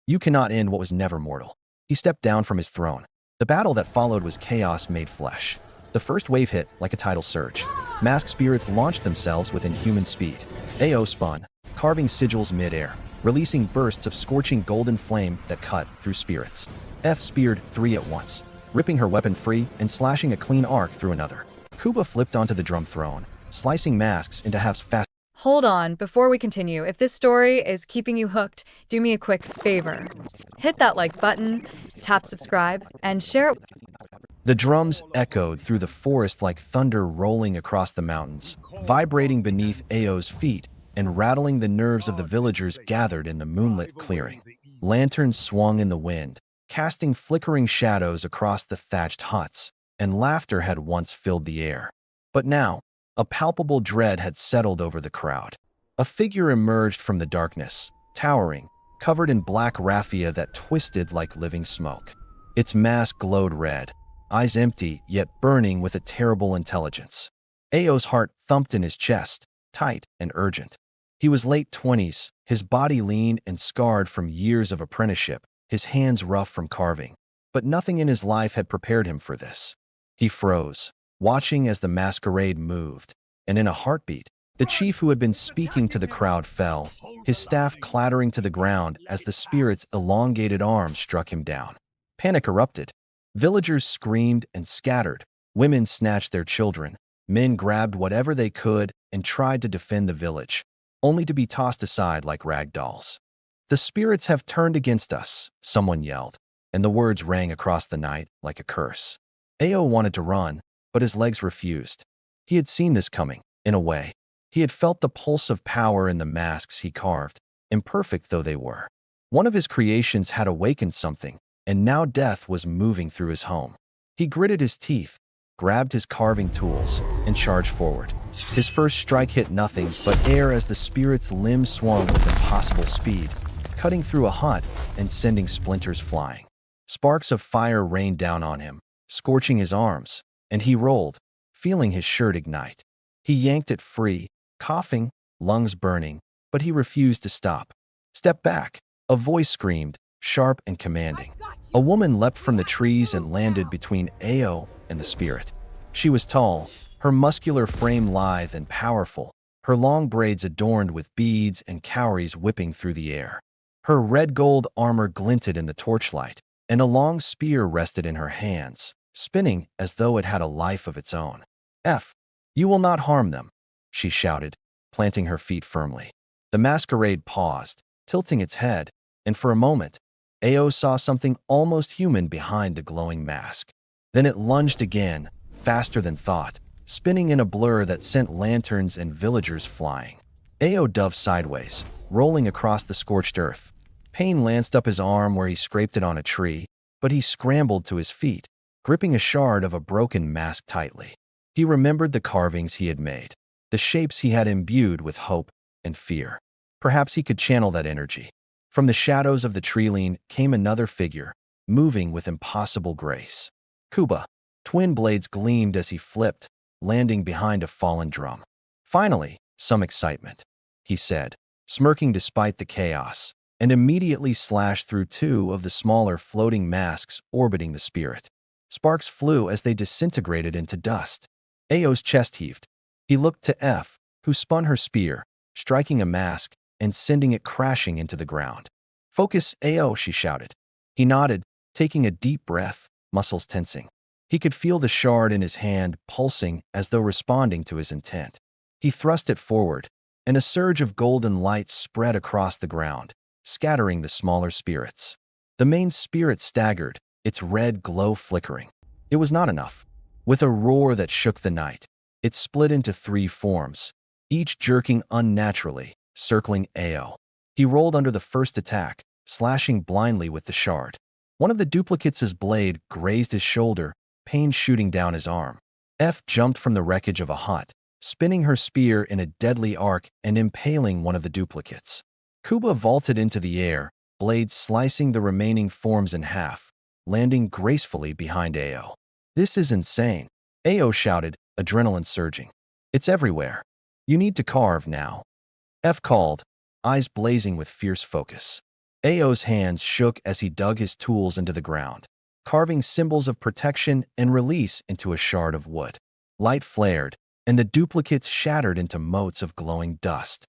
You cannot end what was never mortal. He stepped down from his throne. The battle that followed was chaos made flesh. The first wave hit like a tidal surge. Masked spirits launched themselves with inhuman speed. Ao spun, carving sigils mid-air, releasing bursts of scorching golden flame that cut through spirits. F speared 3 at once, ripping her weapon free and slashing a clean arc through another. Kuba flipped onto the drum throne, slicing masks into halves fast. Hold on, before we continue, if this story is keeping you hooked, do me a quick favor. Hit that like button, tap subscribe, and share it. The drums echoed through the forest like thunder rolling across the mountains, vibrating beneath Ao's feet and rattling the nerves of the villagers gathered in the moonlit clearing. Lanterns swung in the wind, casting flickering shadows across the thatched huts, and laughter had once filled the air. But now, a palpable dread had settled over the crowd. A figure emerged from the darkness, towering, covered in black raffia that twisted like living smoke. Its mask glowed red, eyes empty yet burning with a terrible intelligence. Ao's heart thumped in his chest, tight and urgent. He was late 20s, his body lean and scarred from years of apprenticeship, his hands rough from carving. But nothing in his life had prepared him for this. He froze, watching as the masquerade moved, and in a heartbeat, the chief who had been speaking to the crowd fell, his staff clattering to the ground as the spirit's elongated arms struck him down. Panic erupted. Villagers screamed and scattered, women snatched their children, men grabbed whatever they could and tried to defend the village, only to be tossed aside like rag dolls. "The spirits have turned against us," someone yelled, and the words rang across the night like a curse. Ao wanted to run, but his legs refused. He had seen this coming, in a way. He had felt the pulse of power in the masks he carved, imperfect though they were. One of his creations had awakened something, and now death was moving through his home. He gritted his teeth, grabbed his carving tools, and charged forward. His first strike hit nothing but air as the spirit's limbs swung with impossible speed, cutting through a hut and sending splinters flying. Sparks of fire rained down on him, scorching his arms, and he rolled, feeling his shirt ignite. He yanked it free, coughing, lungs burning, but he refused to stop. "Step back," a voice screamed, sharp and commanding. A woman leapt from the trees and landed between Ao and the spirit. She was tall, her muscular frame lithe and powerful, her long braids adorned with beads and cowries whipping through the air. Her red-gold armor glinted in the torchlight, and a long spear rested in her hands, spinning as though it had a life of its own. You will not harm them," she shouted, planting her feet firmly. The masquerade paused, tilting its head, and for a moment, Ao saw something almost human behind the glowing mask. Then it lunged again, faster than thought, spinning in a blur that sent lanterns and villagers flying. Ao dove sideways, rolling across the scorched earth. Pain lanced up his arm where he scraped it on a tree, but he scrambled to his feet, gripping a shard of a broken mask tightly. He remembered the carvings he had made, the shapes he had imbued with hope and fear. Perhaps he could channel that energy. From the shadows of the tree-line came another figure, moving with impossible grace. Kuba. Twin blades gleamed as he flipped, landing behind a fallen drum. "Finally, some excitement," he said, smirking despite the chaos, and immediately slashed through 2 of the smaller floating masks orbiting the spirit. Sparks flew as they disintegrated into dust. Ao's chest heaved. He looked to F, who spun her spear, striking a mask and sending it crashing into the ground. "Focus, Ao," she shouted. He nodded, taking a deep breath, muscles tensing. He could feel the shard in his hand pulsing as though responding to his intent. He thrust it forward, and a surge of golden light spread across the ground, scattering the smaller spirits. The main spirit staggered, its red glow flickering. It was not enough. With a roar that shook the night, it split into 3 forms, each jerking unnaturally, circling Ao. He rolled under the first attack, slashing blindly with the shard. One of the duplicates' blade grazed his shoulder, pain shooting down his arm. F jumped from the wreckage of a hut, spinning her spear in a deadly arc and impaling one of the duplicates. Kuba vaulted into the air, blades slicing the remaining forms in half, landing gracefully behind Ao. "This is insane," Ao shouted, adrenaline surging. "It's everywhere. You need to carve now," F called, eyes blazing with fierce focus. Ao's hands shook as he dug his tools into the ground, carving symbols of protection and release into a shard of wood. Light flared, and the duplicates shattered into motes of glowing dust.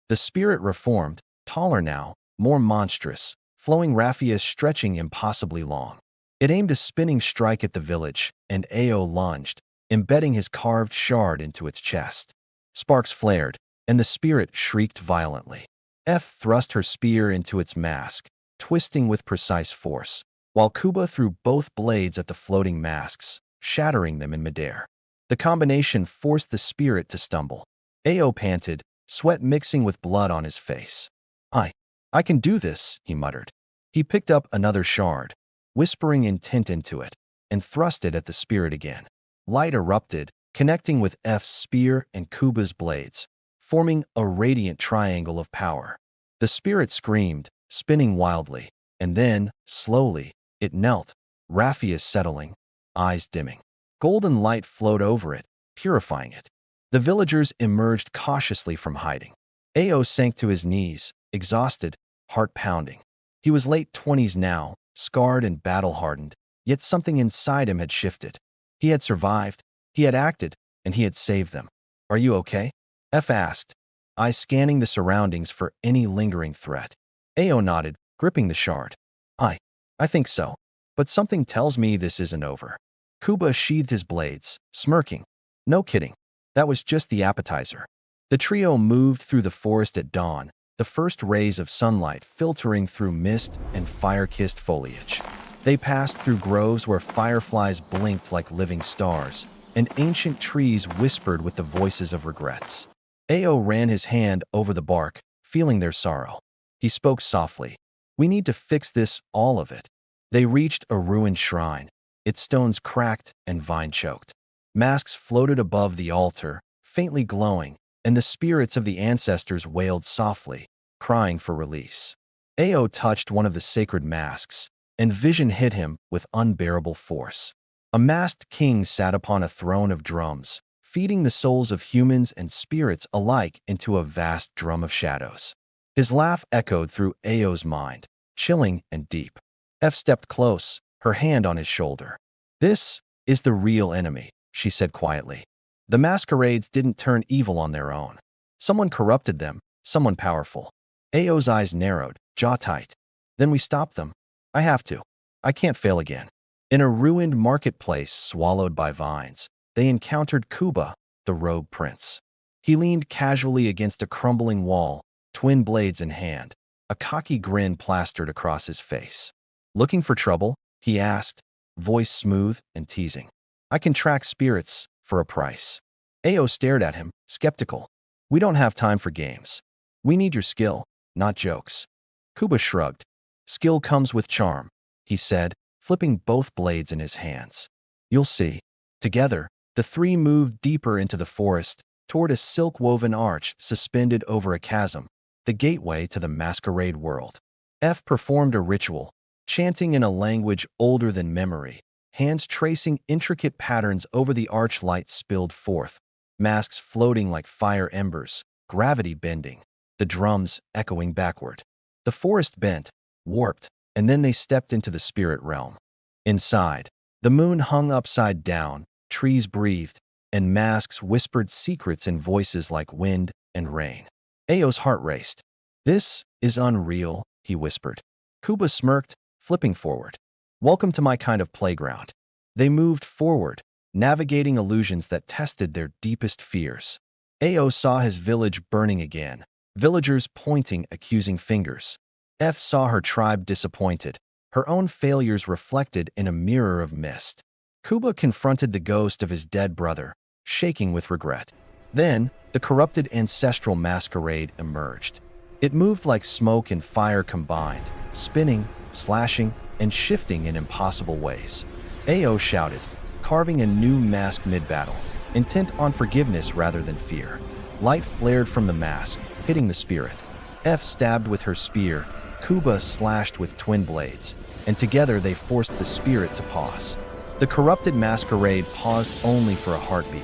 The spirit reformed, taller now, more monstrous, flowing ravages stretching impossibly long. It aimed a spinning strike at the village, and Ao lunged, embedding his carved shard into its chest. Sparks flared, and the spirit shrieked violently. F thrust her spear into its mask, twisting with precise force, while Kuba threw both blades at the floating masks, shattering them in midair. The combination forced the spirit to stumble. Ao panted, sweat mixing with blood on his face. I can do this, he muttered. He picked up another shard, whispering intent into it, and thrust it at the spirit again. Light erupted, connecting with F's spear and Kuba's blades, forming a radiant triangle of power. The spirit screamed, spinning wildly, and then, slowly, it knelt, ravages settling, eyes dimming. Golden light flowed over it, purifying it. The villagers emerged cautiously from hiding. Ao sank to his knees, exhausted, heart pounding. He was late 20s now, scarred and battle-hardened, yet something inside him had shifted. He had survived, he had acted, and he had saved them. "Are you okay?" F asked, eyes scanning the surroundings for any lingering threat. Ao nodded, gripping the shard. I think so. But something tells me this isn't over." Kuba sheathed his blades, smirking. "No kidding. That was just the appetizer." The trio moved through the forest at dawn, the first rays of sunlight filtering through mist and fire-kissed foliage. They passed through groves where fireflies blinked like living stars, and ancient trees whispered with the voices of regrets. Ao ran his hand over the bark, feeling their sorrow. He spoke softly. "We need to fix this, all of it." They reached a ruined shrine, its stones cracked and vine-choked. Masks floated above the altar, faintly glowing, and the spirits of the ancestors wailed softly, crying for release. Ao touched one of the sacred masks, and vision hit him with unbearable force. A masked king sat upon a throne of drums, feeding the souls of humans and spirits alike into a vast drum of shadows. His laugh echoed through Ao's mind, chilling and deep. F stepped close, her hand on his shoulder. "This is the real enemy," she said quietly. "The Masquerades didn't turn evil on their own. Someone corrupted them, someone powerful." Ao's eyes narrowed, jaw tight. "Then we stopped them. I have to. I can't fail again." In a ruined marketplace swallowed by vines, they encountered Kuba, the rogue prince. He leaned casually against a crumbling wall, twin blades in hand, a cocky grin plastered across his face. "Looking for trouble?" he asked, voice smooth and teasing. "I can track spirits for a price." Ao stared at him, skeptical. "We don't have time for games. We need your skill, not jokes." Kuba shrugged. "Skill comes with charm," he said, flipping both blades in his hands. "You'll see." Together, the three moved deeper into the forest, toward a silk-woven arch suspended over a chasm, the gateway to the Masquerade world. F performed a ritual, chanting in a language older than memory, hands tracing intricate patterns over the arch. Light spilled forth, masks floating like fire embers, gravity bending, the drums echoing backward. The forest bent, warped, and then they stepped into the spirit realm. Inside, the moon hung upside down, trees breathed, and masks whispered secrets in voices like wind and rain. Ao's heart raced. "This is unreal," he whispered. Kuba smirked, flipping forward. "Welcome to my kind of playground." They moved forward, navigating illusions that tested their deepest fears. Ao saw his village burning again, villagers pointing accusing fingers. F saw her tribe disappointed, her own failures reflected in a mirror of mist. Kuba confronted the ghost of his dead brother, shaking with regret. Then, the corrupted ancestral masquerade emerged. It moved like smoke and fire combined, spinning, slashing, and shifting in impossible ways. Ao shouted, carving a new mask mid-battle, intent on forgiveness rather than fear. Light flared from the mask, hitting the spirit. F stabbed with her spear, Kuba slashed with twin blades, and together they forced the spirit to pause. The corrupted masquerade paused only for a heartbeat,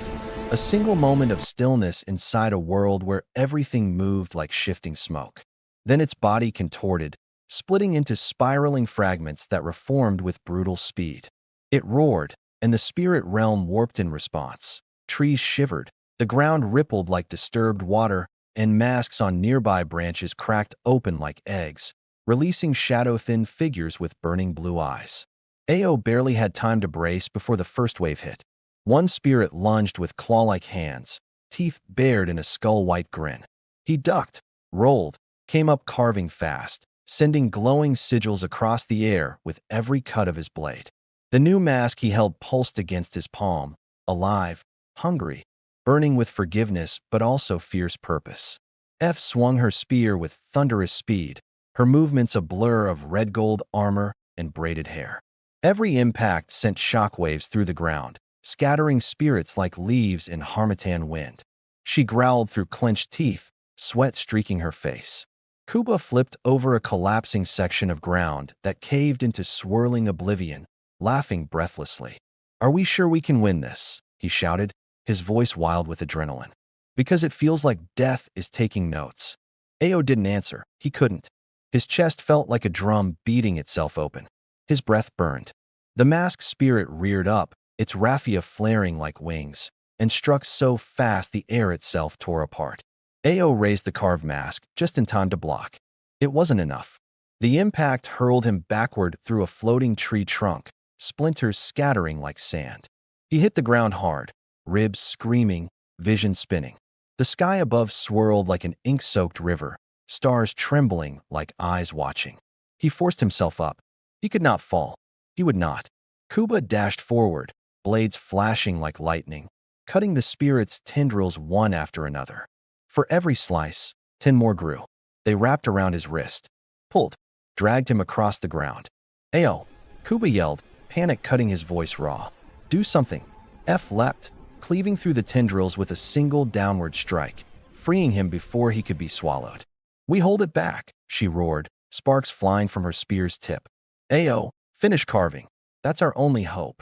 a single moment of stillness inside a world where everything moved like shifting smoke. Then its body contorted, splitting into spiraling fragments that reformed with brutal speed. It roared, and the spirit realm warped in response. Trees shivered, the ground rippled like disturbed water, and masks on nearby branches cracked open like eggs, releasing shadow-thin figures with burning blue eyes. Ao barely had time to brace before the first wave hit. One spirit lunged with claw-like hands, teeth bared in a skull-white grin. He ducked, rolled, came up carving fast, sending glowing sigils across the air with every cut of his blade. The new mask he held pulsed against his palm, alive, hungry, burning with forgiveness but also fierce purpose. F swung her spear with thunderous speed, her movements a blur of red-gold armor and braided hair. Every impact sent shockwaves through the ground, scattering spirits like leaves in harmattan wind. She growled through clenched teeth, sweat streaking her face. Kuba flipped over a collapsing section of ground that caved into swirling oblivion, laughing breathlessly. "Are we sure we can win this?" he shouted, his voice wild with adrenaline. "Because it feels like death is taking notes." Ao didn't answer. He couldn't. His chest felt like a drum beating itself open. His breath burned. The masked spirit reared up, its raffia flaring like wings, and struck so fast the air itself tore apart. Ao raised the carved mask just in time to block. It wasn't enough. The impact hurled him backward through a floating tree trunk, splinters scattering like sand. He hit the ground hard, ribs screaming, vision spinning. The sky above swirled like an ink-soaked river, stars trembling like eyes watching. He forced himself up. He could not fall. He would not. Kuba dashed forward, blades flashing like lightning, cutting the spirit's tendrils one after another. For every slice, 10 more grew. They wrapped around his wrist, pulled, dragged him across the ground. "Ao!" Kuba yelled, panic cutting his voice raw. "Do something!" F leapt, cleaving through the tendrils with a single downward strike, freeing him before he could be swallowed. "We hold it back," she roared, sparks flying from her spear's tip. "Ao, finish carving. That's our only hope."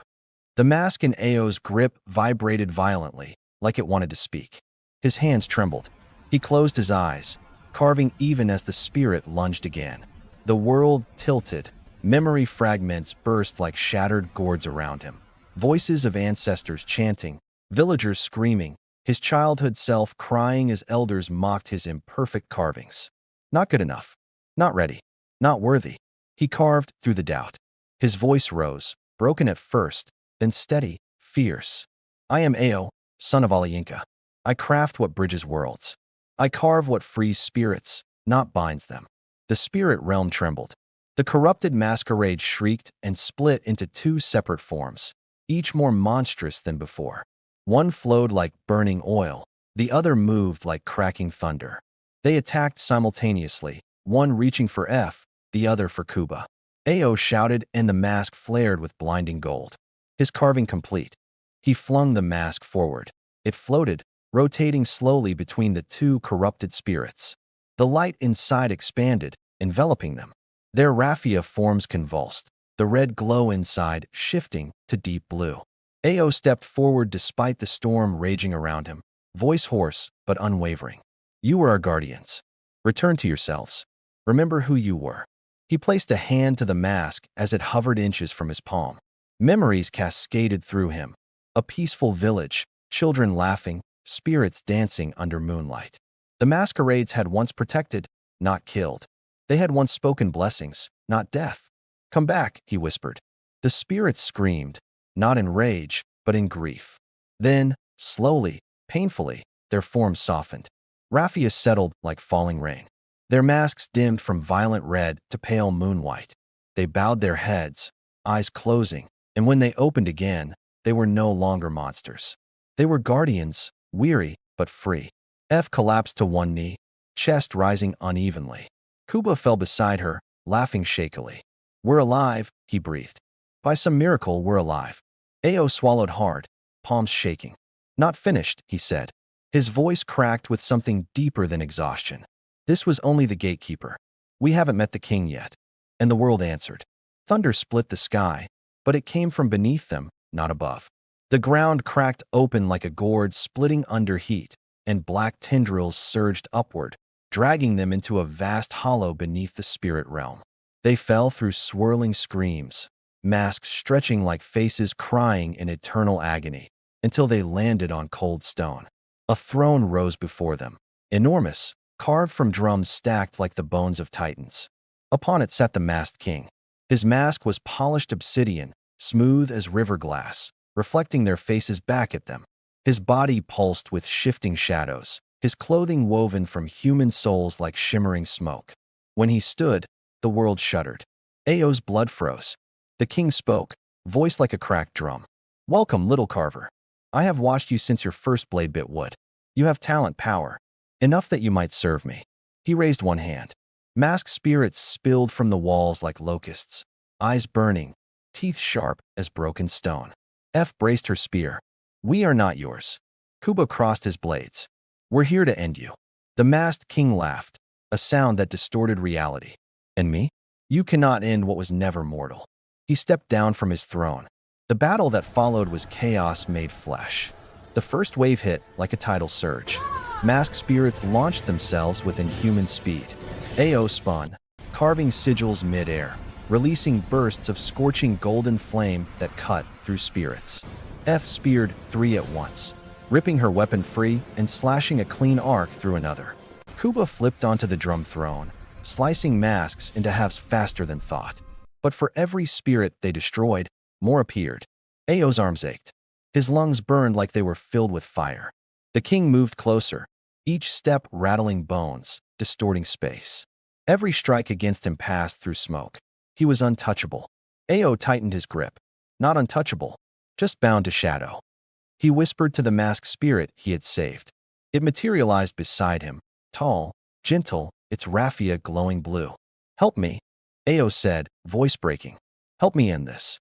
The mask in Ao's grip vibrated violently, like it wanted to speak. His hands trembled. He closed his eyes, carving even as the spirit lunged again. The world tilted. Memory fragments burst like shattered gourds around him. Voices of ancestors chanting, villagers screaming, his childhood self crying as elders mocked his imperfect carvings. Not good enough. Not ready. Not worthy. He carved through the doubt. His voice rose, broken at first, then steady, fierce. "I am Ao, son of Alayinka. I craft what bridges worlds. I carve what frees spirits, not binds them." The spirit realm trembled. The corrupted masquerade shrieked and split into 2 separate forms, each more monstrous than before. One flowed like burning oil, the other moved like cracking thunder. They attacked simultaneously, one reaching for F, the other for Kuba. Ao shouted and the mask flared with blinding gold. His carving complete. He flung the mask forward. It floated, rotating slowly between the 2 corrupted spirits. The light inside expanded, enveloping them. Their raffia forms convulsed, the red glow inside shifting to deep blue. Ao stepped forward despite the storm raging around him, voice hoarse but unwavering. "You were our guardians. Return to yourselves. Remember who you were." He placed a hand to the mask as it hovered inches from his palm. Memories cascaded through him. A peaceful village, children laughing, spirits dancing under moonlight. The masquerades had once protected, not killed. They had once spoken blessings, not death. "Come back," he whispered. The spirits screamed, not in rage, but in grief. Then, slowly, painfully, their forms softened. Raffia settled like falling rain. Their masks dimmed from violent red to pale moon-white. They bowed their heads, eyes closing, and when they opened again, they were no longer monsters. They were guardians, weary but free. F collapsed to one knee, chest rising unevenly. Kuba fell beside her, laughing shakily. "We're alive," he breathed. "By some miracle, we're alive." Ao swallowed hard, palms shaking. "Not finished," he said. His voice cracked with something deeper than exhaustion. "This was only the gatekeeper. We haven't met the king yet." And the world answered. Thunder split the sky, but it came from beneath them, not above. The ground cracked open like a gourd splitting under heat, and black tendrils surged upward, dragging them into a vast hollow beneath the spirit realm. They fell through swirling screams, masks stretching like faces crying in eternal agony, until they landed on cold stone. A throne rose before them, enormous, carved from drums stacked like the bones of titans. Upon it sat the masked king. His mask was polished obsidian, smooth as river glass, reflecting their faces back at them. His body pulsed with shifting shadows, his clothing woven from human souls like shimmering smoke. When he stood, the world shuddered. Ao's blood froze. The king spoke, voice like a cracked drum. "Welcome, little Carver. I have watched you since your first blade bit wood. You have talent, power. Enough that you might serve me." He raised one hand. Masked spirits spilled from the walls like locusts, eyes burning, teeth sharp as broken stone. F braced her spear. "We are not yours." Kuba crossed his blades. "We're here to end you." The masked king laughed, a sound that distorted reality. "And me? You cannot end what was never mortal." He stepped down from his throne. The battle that followed was chaos made flesh. The first wave hit like a tidal surge. Masked spirits launched themselves with inhuman speed. Ao spun, carving sigils mid-air, releasing bursts of scorching golden flame that cut through spirits. F speared 3 at once, ripping her weapon free and slashing a clean arc through another. Kuba flipped onto the drum throne, slicing masks into halves faster than thought. But for every spirit they destroyed, more appeared. Ao's arms ached. His lungs burned like they were filled with fire. The king moved closer, each step rattling bones, distorting space. Every strike against him passed through smoke. He was untouchable. Ao tightened his grip. Not untouchable, just bound to shadow. He whispered to the masked spirit he had saved. It materialized beside him, tall, gentle, its raffia glowing blue. "Help me," Ao said, voice breaking. "Help me end this."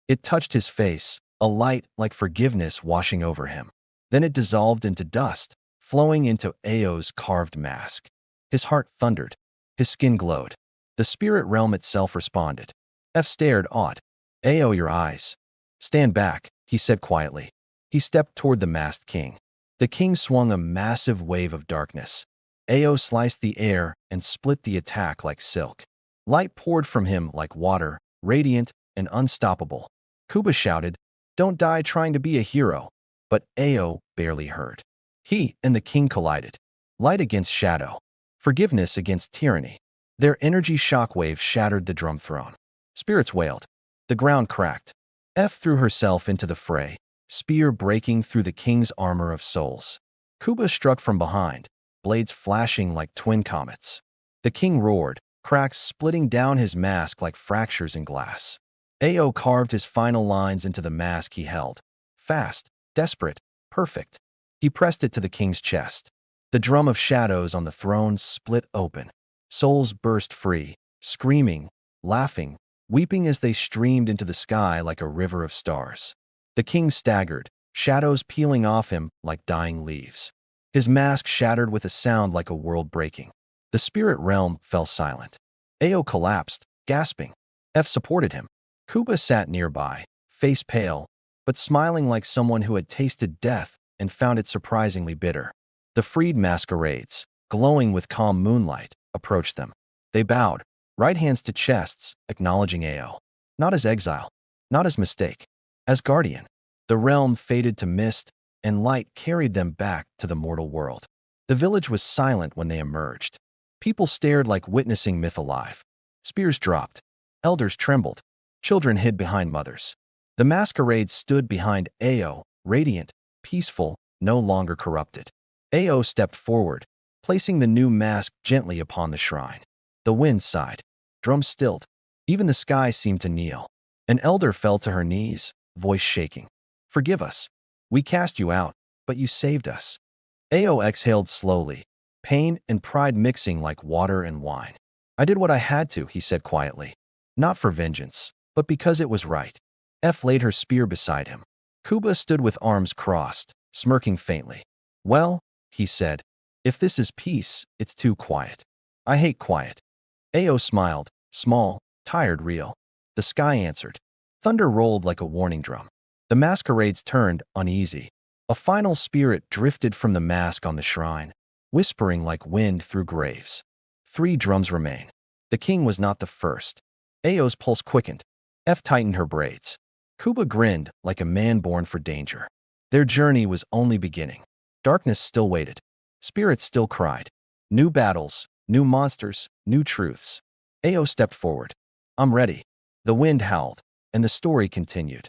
It touched his face, a light like forgiveness washing over him. Then it dissolved into dust, flowing into Ao's carved mask. His heart thundered. His skin glowed. The spirit realm itself responded. F stared, awed. "Ao, your eyes." "Stand back," he said quietly. He stepped toward the masked king. The king swung a massive wave of darkness. Ao sliced the air and split the attack like silk. Light poured from him like water, radiant and unstoppable. Kuba shouted, "Don't die trying to be a hero." But Ao barely heard. He and the king collided. Light against shadow. Forgiveness against tyranny. Their energy shockwaves shattered the drum throne. Spirits wailed. The ground cracked. F threw herself into the fray, spear breaking through the king's armor of souls. Kuba struck from behind, blades flashing like twin comets. The king roared, cracks splitting down his mask like fractures in glass. Ao carved his final lines into the mask he held. Fast, desperate, perfect. He pressed it to the king's chest. The drum of shadows on the throne split open. Souls burst free, screaming, laughing, weeping as they streamed into the sky like a river of stars. The king staggered, shadows peeling off him like dying leaves. His mask shattered with a sound like a world breaking. The spirit realm fell silent. Ao collapsed, gasping. F supported him. Kuba sat nearby, face pale, but smiling like someone who had tasted death and found it surprisingly bitter. The freed Masquerades, glowing with calm moonlight, approached them. They bowed, right hands to chests, acknowledging Ao. Not as exile, not as mistake, as guardian. The realm faded to mist, and light carried them back to the mortal world. The village was silent when they emerged. People stared like witnessing myth alive. Spears dropped. Elders trembled. Children hid behind mothers. The Masquerades stood behind Ao, radiant, peaceful, no longer corrupted. Ao stepped forward, placing the new mask gently upon the shrine. The wind sighed. Drums stilled. Even the sky seemed to kneel. An elder fell to her knees, voice shaking. "Forgive us. We cast you out, but you saved us." Ao exhaled slowly, pain and pride mixing like water and wine. "I did what I had to," he said quietly. "Not for vengeance, but because it was right." F laid her spear beside him. Kuba stood with arms crossed, smirking faintly. "Well," he said, "if this is peace, it's too quiet. I hate quiet." Ao smiled, small, tired, real. The sky answered. Thunder rolled like a warning drum. The Masquerades turned, uneasy. A final spirit drifted from the mask on the shrine, whispering like wind through graves. 3 drums remain. The king was not the first, Ao's pulse quickened. F tightened her braids. Kuba grinned like a man born for danger. Their journey was only beginning. Darkness still waited. Spirits still cried. New battles, new monsters, new truths. Ao stepped forward. I'm ready. The wind howled, and the story continued.